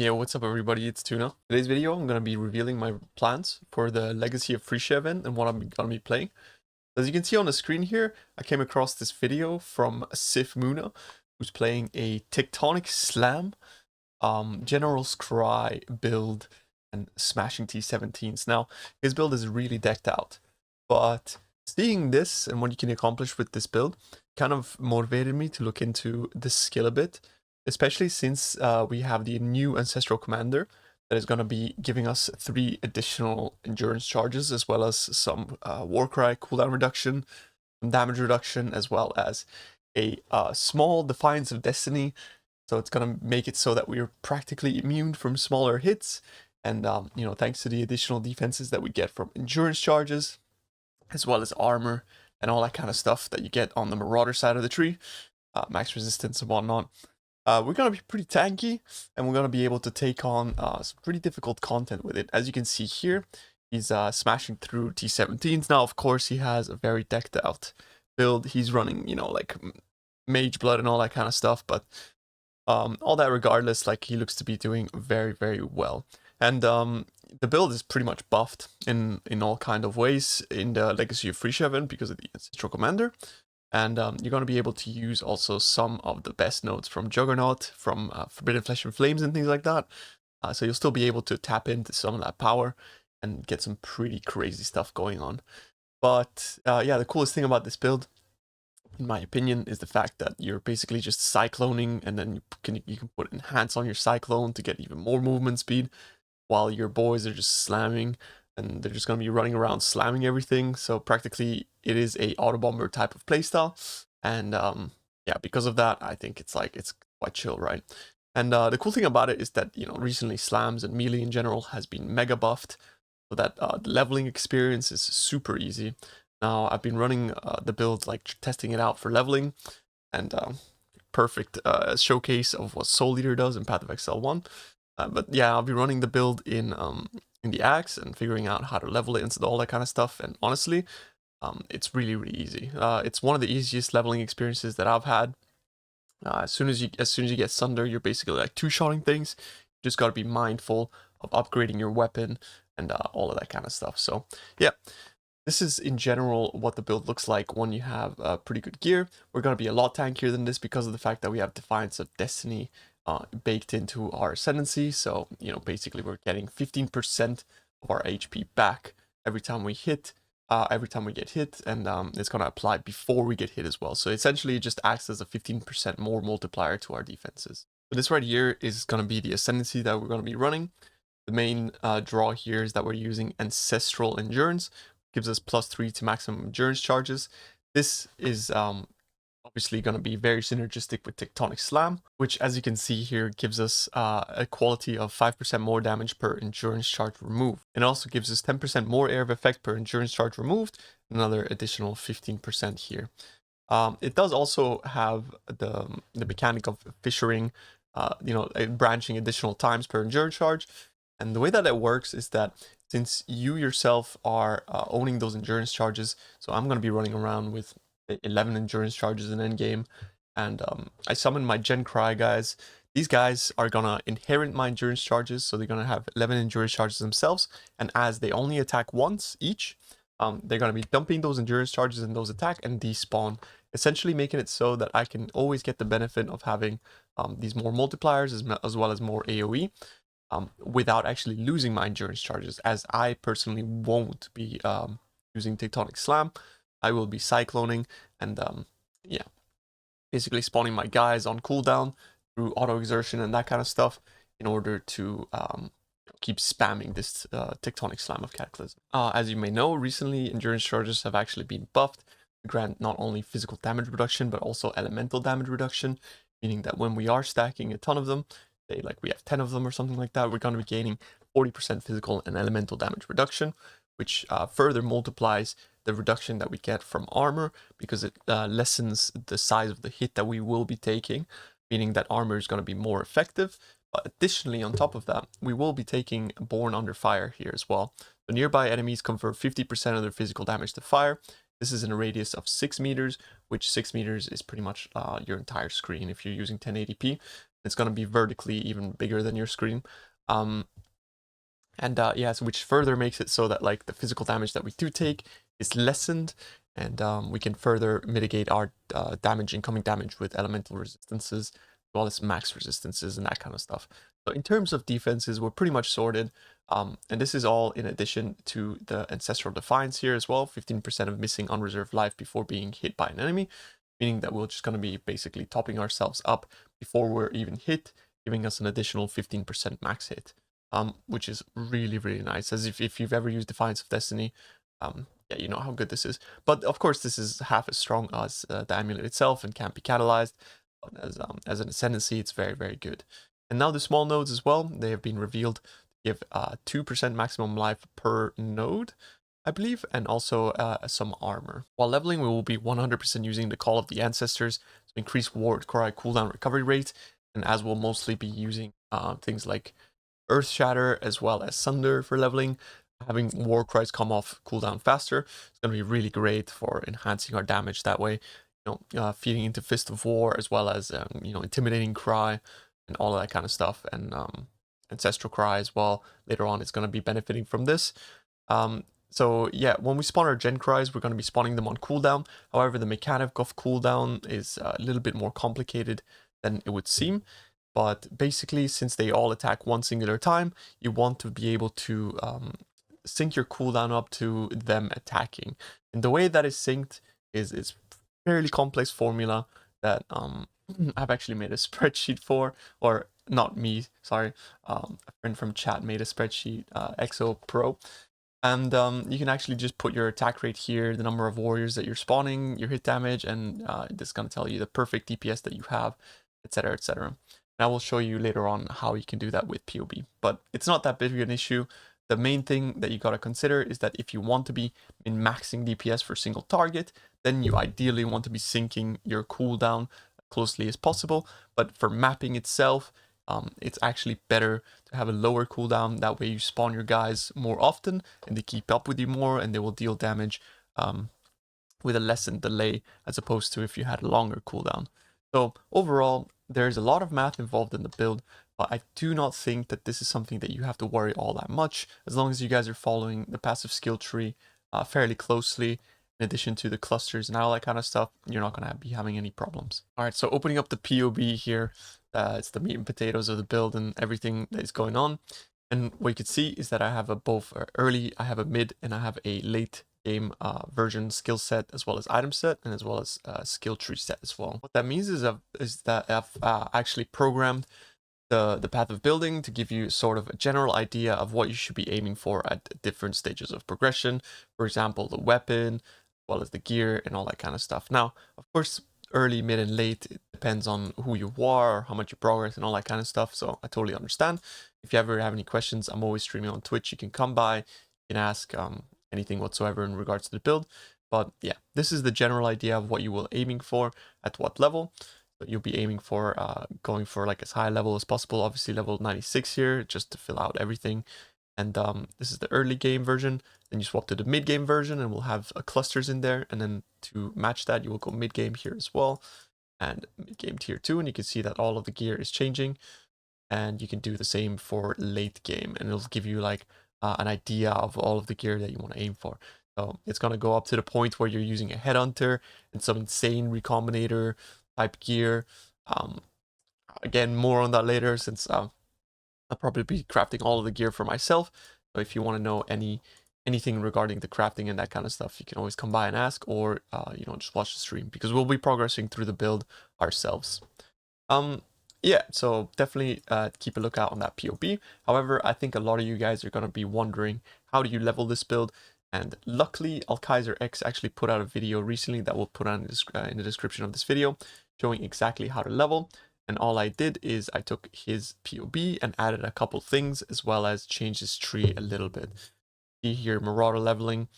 Yeah, what's up everybody, it's Tuna. Today's video, I'm going to be revealing my plans for the Legacy of Phrecia event and what I'm going to be playing. As you can see on the screen here, I came across this video from Sif Muna, who's playing a Tectonic Slam, General's Cry build and smashing T17s. Now, his build is really decked out, but seeing this and what you can accomplish with this build kind of motivated me to look into this skill a bit, especially since we have the new Ancestral Commander that is going to be giving us 3 additional endurance charges, as well as some Warcry cooldown reduction, some damage reduction, as well as a small Defiance of Destiny. So it's going to make it so that we're practically immune from smaller hits. And, thanks to the additional defenses that we get from endurance charges, as well as armor and all that kind of stuff that you get on the Marauder side of the tree, max resistance and whatnot. We're going to be pretty tanky, and we're going to be able to take on some pretty difficult content with it. As you can see here, he's smashing through T17s. Now, of course, he has a very decked out build. He's running, like Mage Blood and all that kind of stuff, but all that regardless, like, he looks to be doing very, very well. And the build is pretty much buffed in all kind of ways in the Legacy of Phrecia event because of the Ancestral Commander. And you're going to be able to use also some of the best nodes from Juggernaut, from Forbidden Flesh and Flames and things like that. So you'll still be able to tap into some of that power and get some pretty crazy stuff going on. But yeah, the coolest thing about this build, in my opinion, is the fact that you're basically just cycloning, and then you can put Enhance on your cyclone to get even more movement speed, while your boys are just slamming, and they're just going to be running around slamming everything. So practically it is a auto bomber type of playstyle, and yeah, because of that, I think it's quite chill, right? And the cool thing about it is that, recently slams and melee in general has been mega buffed, so that the leveling experience is super easy. Now, I've been running the build, like testing it out for leveling, and perfect showcase of what Soul Eater does in Path of Exile 1. But yeah, I'll be running the build in the Axe and figuring out how to level it and all that kind of stuff. And honestly, it's really, really easy. It's one of the easiest leveling experiences that I've had. As soon as you get Sunder, you're basically like two-shotting things. You just got to be mindful of upgrading your weapon and all of that kind of stuff. So yeah, this is in general what the build looks like when you have pretty good gear. We're going to be a lot tankier than this because of the fact that we have Defiance of Destiny baked into our Ascendancy. So, basically we're getting 15% of our HP back every time we hit, every time we get hit, and it's going to apply before we get hit as well. So essentially it just acts as a 15% more multiplier to our defenses. So this right here is going to be the Ascendancy that we're going to be running. The main draw here is that we're using Ancestral Endurance, gives us +3 to maximum endurance charges. This is obviously going to be very synergistic with Tectonic Slam, which, as you can see here, gives us a quality of 5% more damage per endurance charge removed. It also gives us 10% more area of effect per endurance charge removed, another additional 15% here. It does also have the mechanic of fissuring, branching additional times per endurance charge. And the way that it works is that since you yourself are owning those endurance charges, so I'm going to be running around with 11 endurance charges in endgame, and I summon my Gen Cry guys. These guys are going to inherit my endurance charges, so they're going to have 11 endurance charges themselves, and as they only attack once each, they're going to be dumping those endurance charges in those attack and despawn, essentially making it so that I can always get the benefit of having these more multipliers as well as more AoE. Without actually losing my endurance charges, as I personally won't be using Tectonic Slam. I will be cycloning and yeah, basically spawning my guys on cooldown through auto exertion and that kind of stuff in order to keep spamming this Tectonic Slam of Cataclysm. As you may know, recently endurance charges have actually been buffed to grant not only physical damage reduction but also elemental damage reduction, meaning that when we are stacking a ton of them, say like we have 10 of them or something like that, we're going to be gaining 40% physical and elemental damage reduction, which further multiplies the reduction that we get from armor because it lessens the size of the hit that we will be taking, meaning that armor is going to be more effective. But additionally, on top of that, we will be taking Born Under Fire here as well. The nearby enemies convert 50% of their physical damage to fire. This is in a radius of 6 meters, which 6 meters is pretty much your entire screen if you're using 1080p. It's going to be vertically even bigger than your screen. Yeah, so which further makes it so that like the physical damage that we do take is lessened, and we can further mitigate our incoming damage with elemental resistances, as well as max resistances and that kind of stuff. So in terms of defenses, we're pretty much sorted, and this is all in addition to the Ancestral Defiance here as well, 15% of missing unreserved life before being hit by an enemy, meaning that we're just going to be basically topping ourselves up before we're even hit, giving us an additional 15% max hit. Which is really, really nice. As if you've ever used Defiance of Destiny, yeah, you know how good this is. But of course, this is half as strong as the amulet itself and can't be catalyzed. But as an ascendancy, it's very, very good. And now the small nodes as well, they have been revealed to give 2% maximum life per node, I believe, and also some armor. While leveling, we will be 100% using the Call of the Ancestors to increase Ward Cry cooldown recovery rate, and as we'll mostly be using things like Earth Shatter as well as Sunder for leveling, having War Cries come off cooldown faster is going to be really great for enhancing our damage that way. Feeding into Fist of War as well as Intimidating Cry and all of that kind of stuff, and Ancestral Cry as well. Later on, it's going to be benefiting from this. So yeah, when we spawn our Gen Cries, we're going to be spawning them on cooldown. However, the mechanic of cooldown is a little bit more complicated than it would seem. But basically, since they all attack one singular time, you want to be able to sync your cooldown up to them attacking. And the way that is synced is fairly complex formula that I've actually made a spreadsheet for, or not me, sorry, a friend from chat made a spreadsheet, Exo Pro. And you can actually just put your attack rate here, the number of warriors that you're spawning, your hit damage, and this is going to tell you the perfect DPS that you have, etc., etc. And I will show you later on how you can do that with PoB. But it's not that big of an issue. The main thing that you got to consider is that if you want to be min-maxing DPS for a single target, then you ideally want to be syncing your cooldown closely as possible. But for mapping itself, it's actually better to have a lower cooldown. That way you spawn your guys more often and they keep up with you more, and they will deal damage with a lessened delay, as opposed to if you had a longer cooldown. So overall, there's a lot of math involved in the build, but I do not think that this is something that you have to worry all that much, as long as you guys are following the passive skill tree fairly closely, in addition to the clusters and all that kind of stuff. You're not going to be having any problems. All right, so opening up the PoB here, it's the meat and potatoes of the build and everything that is going on. And what you can see is that I have both early, I have a mid, and I have a late game version skill set, as well as item set, and as well as skill tree set as well. What that means is that I've actually programmed the path of building to give you sort of a general idea of what you should be aiming for at different stages of progression. For example, the weapon, as well as the gear and all that kind of stuff. Now, of course, early, mid, and late, it depends on who you are, or how much you progress and all that kind of stuff. So I totally understand. If you ever have any questions, I'm always streaming on Twitch. You can come by, you can ask anything whatsoever in regards to the build. But yeah, this is the general idea of what you will aiming for at what level. So you'll be aiming for going for like as high level as possible. Obviously level 96 here, just to fill out everything. And this is the early game version. Then you swap to the mid game version, and we'll have clusters in there. And then to match that, you will go mid game here as well, and mid game tier 2. And you can see that all of the gear is changing. And you can do the same for late game, and it'll give you like an idea of all of the gear that you want to aim for. So it's going to go up to the point where you're using a headhunter and some insane recombinator type gear. Again, more on that later, since I'll probably be crafting all of the gear for myself. So if you want to know anything regarding the crafting and that kind of stuff, you can always come by and ask, or just watch the stream, because we'll be progressing through the build ourselves. Yeah, so definitely keep a lookout on that PoB. However, I think a lot of you guys are going to be wondering, how do you level this build? And luckily, Alkaiser X actually put out a video recently that we'll put on in the description of this video, showing exactly how to level. And all I did is I took his PoB and added a couple things, as well as changed his tree a little bit. See here, Marauder leveling,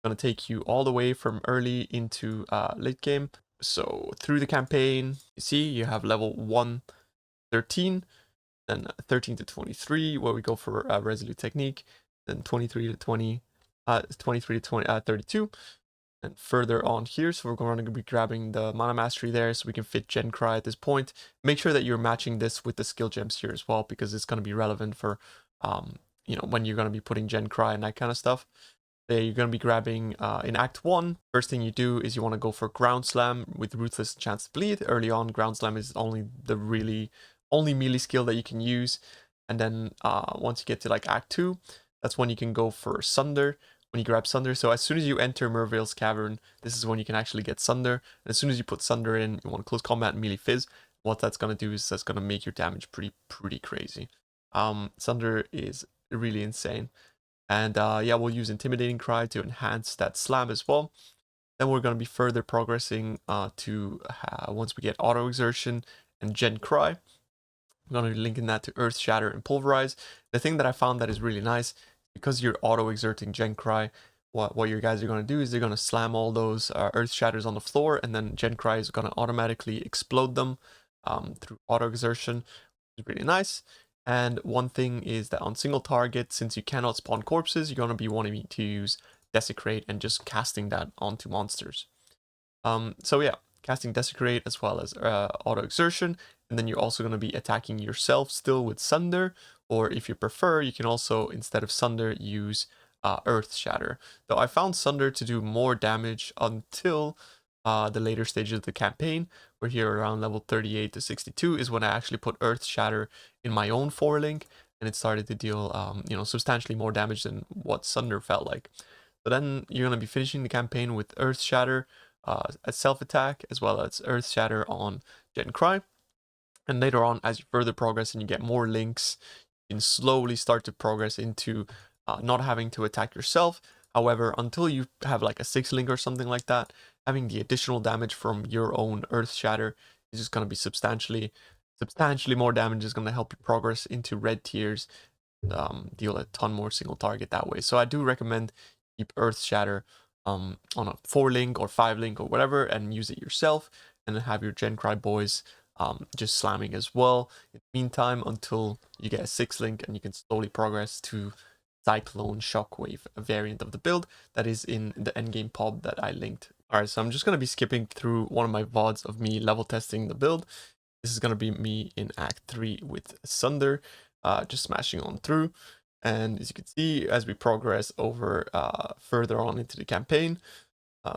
going to take you all the way from early into late game. So through the campaign, you see you have level 113, then 13 to 23, where we go for Resolute Technique, then 23 to 32, and further on here. So we're going to be grabbing the Mana Mastery there so we can fit Gen Cry at this point. Make sure that you're matching this with the skill gems here as well, because it's going to be relevant for, you know, when you're going to be putting Gen Cry and that kind of stuff. There you're going to be grabbing in Act 1. First thing you do is you want to go for Ground Slam with Ruthless Chance to Bleed. Early on, Ground Slam is only the only melee skill that you can use. And then once you get to like Act 2, that's when you can go for Sunder. When you grab Sunder, so as soon as you enter Merveil's Cavern, this is when you can actually get Sunder. And as soon as you put Sunder in, you want close combat and melee fizz. What that's gonna do is that's gonna make your damage pretty crazy. Sunder is really insane. And yeah, we'll use Intimidating Cry to enhance that slam as well. Then we're gonna be further progressing to once we get Auto Exertion and Gen Cry. I'm gonna be linking that to Earth Shatter and Pulverize. The thing that I found that is really nice, because you're auto-exerting Gen Cry, what your guys are going to do is they're going to slam all those Earth Shatters on the floor, and then Gen Cry is going to automatically explode them through auto-exertion, which is really nice. And one thing is that on single target, since you cannot spawn corpses, you're going to be wanting to use Desecrate and just casting that onto monsters. So yeah, casting Desecrate as well as auto-exertion, and then you're also going to be attacking yourself still with Sunder, or if you prefer, you can also, instead of Sunder, use Earth Shatter. Though I found Sunder to do more damage until the later stages of the campaign, where here around level 38 to 62 is when I actually put Earth Shatter in my own 4-link, and it started to deal, you know, substantially more damage than what Sunder felt like. So then you're going to be finishing the campaign with Earth Shatter, a self-attack, as well as Earth Shatter on Gen Cry. And later on, as you further progress and you get more links, you can slowly start to progress into not having to attack yourself. However, until you have like a 6-link or something like that, having the additional damage from your own Earth Shatter is just going to be substantially more damage. Is going to help you progress into red tiers, deal a ton more single target that way. So I do recommend keep Earth Shatter on a 4-link or 5-link or whatever, and use it yourself, and then have your Gen Cry boys just slamming as well in the meantime until you get a 6-link, and you can slowly progress to Cyclone Shockwave, a variant of the build that is in the endgame pub that I linked. Alright, so I'm just going to be skipping through one of my VODs of me level testing the build. This is going to be me in Act 3 with Sunder, just smashing on through. And as you can see, as we progress over further on into the campaign,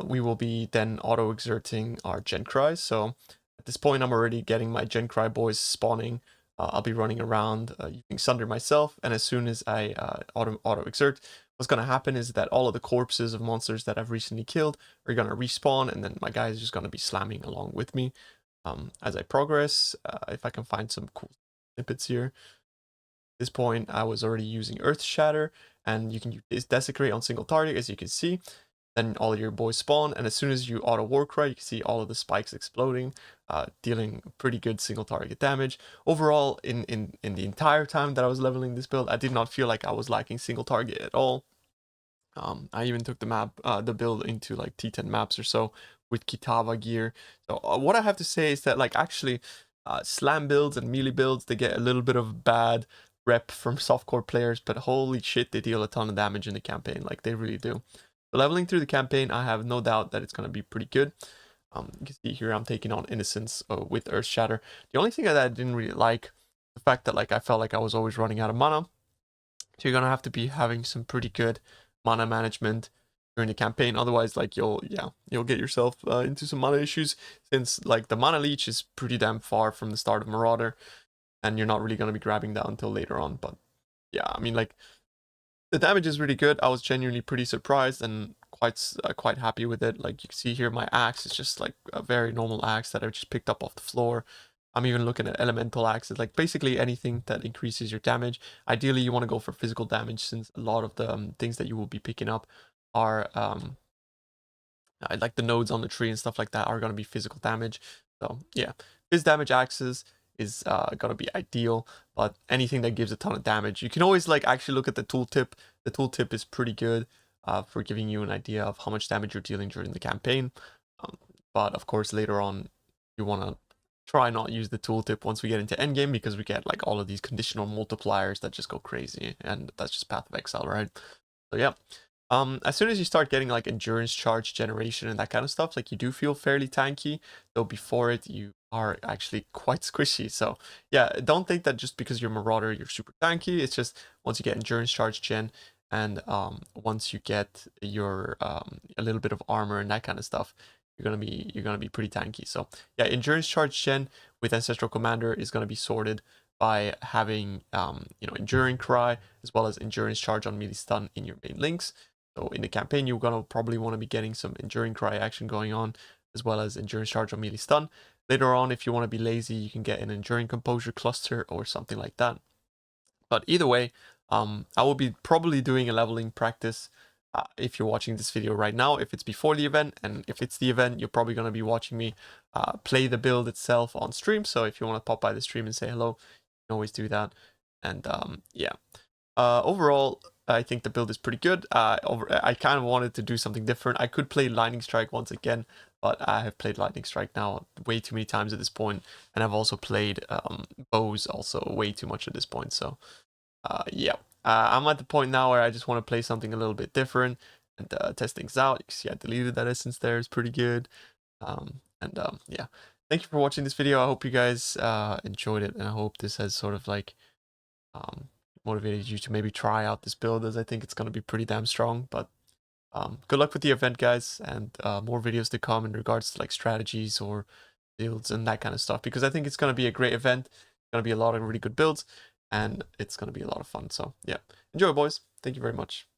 we will be then auto-exerting our Gen Cry. So at this point, I'm already getting my Gen Cry boys spawning. I'll be running around using Sunder myself, and as soon as I auto-exert, what's going to happen is that all of the corpses of monsters that I've recently killed are going to respawn, and then my guy is just going to be slamming along with me as I progress. If I can find some cool snippets here. At this point, I was already using Earth Shatter, and you can use Desecrate on single target, as you can see. Then all your boys spawn, and as soon as you auto war cry, you can see all of the spikes exploding, dealing pretty good single target damage. Overall, in the entire time that I was leveling this build, I did not feel like I was lacking single target at all. I even took the build into like T10 maps or so with Kitava gear. So what I have to say is that like actually, slam builds and melee builds, they get a little bit of bad rep from softcore players, but holy shit, they deal a ton of damage in the campaign. Like they really do. So leveling through the campaign, I have no doubt that it's going to be pretty good. You can see here I'm taking on Innocence with Earth Shatter. The only thing that I didn't really like, the fact that like I felt like I was always running out of mana. So you're going to have to be having some pretty good mana management during the campaign. Otherwise, like you'll get yourself into some mana issues, since like the mana leech is pretty damn far from the start of Marauder, and you're not really going to be grabbing that until later on. But yeah, I mean, like, the damage is really good. I was genuinely pretty surprised and quite happy with it. Like you can see here, my axe is just like a very normal axe that I just picked up off the floor. I'm even looking at elemental axes, like basically anything that increases your damage. Ideally, you want to go for physical damage, since a lot of the things that you will be picking up are like the nodes on the tree and stuff like that are going to be physical damage. So yeah, phys damage axes is gonna be ideal, but anything that gives a ton of damage, you can always like actually look at the tooltip. The tooltip is pretty good for giving you an idea of how much damage you're dealing during the campaign. But of course, later on, you want to try not use the tooltip once we get into endgame, because we get like all of these conditional multipliers that just go crazy, and that's just Path of Exile, right? So yeah. As soon as you start getting like endurance charge generation and that kind of stuff, like you do feel fairly tanky, though before it you are actually quite squishy. So yeah, don't think that just because you're Marauder you're super tanky. It's just once you get endurance charge gen and once you get your a little bit of armor and that kind of stuff, you're gonna be pretty tanky. So yeah, endurance charge gen with Ancestral Commander is gonna be sorted by having Enduring Cry as well as endurance charge on melee stun in your main links. So in the campaign, you're gonna probably want to be getting some Enduring Cry action going on, as well as Endurance Charge on melee stun. Later on, if you want to be lazy, you can get an Enduring Composure cluster or something like that. But either way, I will be probably doing a leveling practice if you're watching this video right now, if it's before the event, and if it's the event, you're probably going to be watching me play the build itself on stream. So if you want to pop by the stream and say hello, you can always do that. And yeah. Overall, I think the build is pretty good. I kind of wanted to do something different. I could play Lightning Strike once again, but I have played Lightning Strike now way too many times at this point, and I've also played bows also way too much at this point. So yeah, I'm at the point now where I just want to play something a little bit different and test things out. You can see I deleted that essence there. It's pretty good. Yeah, thank you for watching this video. I hope you guys enjoyed it, and I hope this has sort of like motivated you to maybe try out this build, as I think it's going to be pretty damn strong. But good luck with the event, guys, and more videos to come in regards to like strategies or builds and that kind of stuff, because I think it's going to be a great event. Going to be a lot of really good builds, and it's going to be a lot of fun. So yeah, enjoy, boys. Thank you very much.